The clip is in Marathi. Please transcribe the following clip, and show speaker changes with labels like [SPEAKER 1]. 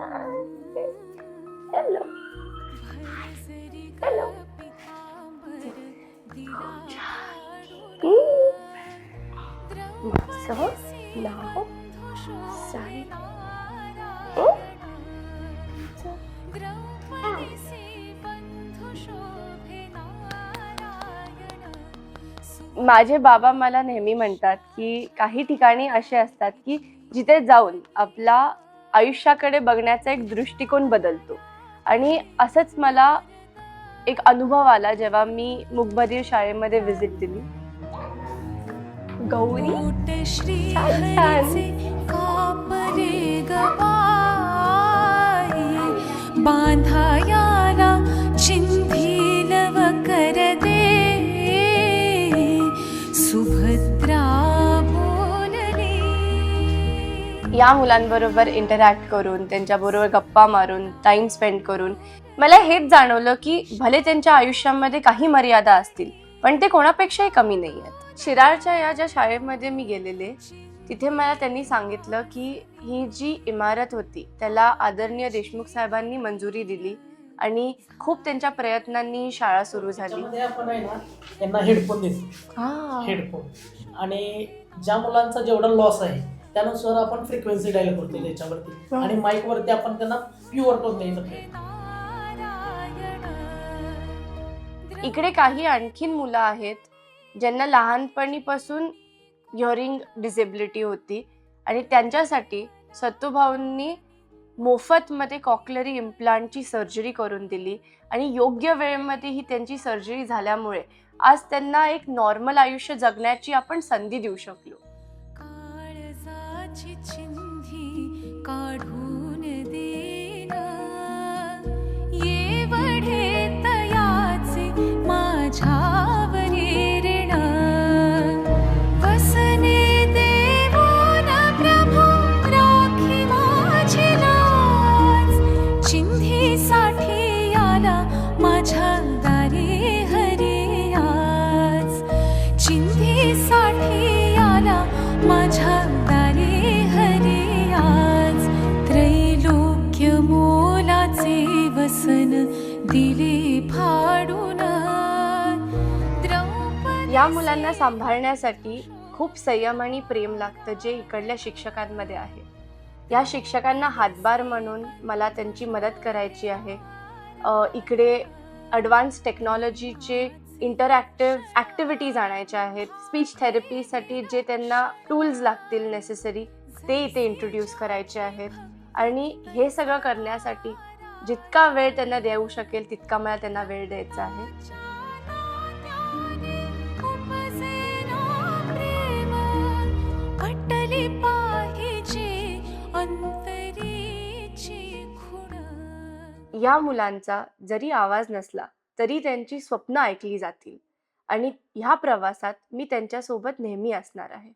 [SPEAKER 1] Hello hello. माझं नाव साई. माझे बाबा मला नेहमी म्हणतात की काही ठिकाणी असे असतात की जिथे जाऊन आपला आयुष्याकडे बघण्याचा एक दृष्टिकोन बदलतो. आणि असंच मला एक अनुभव आला जेव्हा मी मूकबधीर शाळेमध्ये व्हिजिट दिली. गौरी छान छान.
[SPEAKER 2] बांधायाला चिंधील वकर दे सुभद्रा बोलली.
[SPEAKER 1] या मुलांबरोबर इंटरॅक्ट करून, त्यांच्याबरोबर गप्पा मारून, टाइम स्पेंड करून मला हेच जाणवलं की भले त्यांच्या आयुष्यामध्ये काही मर्यादा असतील पण ते कोणापेक्षाही कमी नाही आहेत. शिराळच्या या ज्या शाळेमध्ये मी गेलेले तिथे मला त्यांनी सांगितलं की ही जी इमारत होती त्याला आदरणीय देशमुख साहेबांनी मंजुरी दिली आणि खूप त्यांच्या प्रयत्नांनी शाळा सुरू झाली.
[SPEAKER 3] त्याच्यामध्ये आपण आहे ना त्यांना हेडफोन देतो. हेडफोन आणि ज्या मुलांचा जेवढा लॉस आहे त्यानुसार आपण फ्रिक्वेन्सी डायल करतो त्याच्यावरती आणि माईक वरती आपण त्यांना प्युअर टोन द्यायचं.
[SPEAKER 1] इकडे काही आणखीन मुलं आहेत ज्यांना लहानपणीपासून हिअरिंग डिसेबिलिटी होती आणि त्यांच्यासाठी सत्तूभाऊंनी मोफतमध्ये कॉक्लरी इम्प्लांटची सर्जरी करून दिली आणि योग्य वेळेमध्ये ही त्यांची सर्जरी झाल्यामुळे आज त्यांना एक नॉर्मल आयुष्य जगण्याची आपण संधी देऊ शकलो.
[SPEAKER 2] काळजाची चिंधी काढून देना ये वढे तयाचे माझ्यावरी ऋण वसने देवोन प्रभू राखी माझी लाज चिंधीसाठी आला माझ्या दारी हरी आज चिंधीसाठी आला माझ्या दारी हरी आज त्रैलोक्य मोलाचे वसन दिले फाडून.
[SPEAKER 1] या मुलांना सांभाळण्यासाठी खूप संयम आणि प्रेम लागतं जे इकडल्या शिक्षकांमध्ये आहे. या शिक्षकांना हातभार म्हणून मला त्यांची मदत करायची आहे. इकडे ॲडव्हान्स टेक्नॉलॉजीचे इंटरॅक्टिव्ह ॲक्टिव्हिटीज आणायच्या आहेत. स्पीच थेरपीसाठी जे त्यांना टूल्स लागतील नेसेसरी ते इथे इंट्रोड्यूस करायचे आहेत. आणि हे सगळं करण्यासाठी जितका वेळ त्यांना देऊ शकेल तितका मला त्यांना वेळ द्यायचा आहे. या मुलांचा जरी आवाज नसला तरी त्यांची स्वप्न ऐकली जातील आणि ह्या प्रवासात मी त्यांच्यासोबत नेहमी असणार आहे.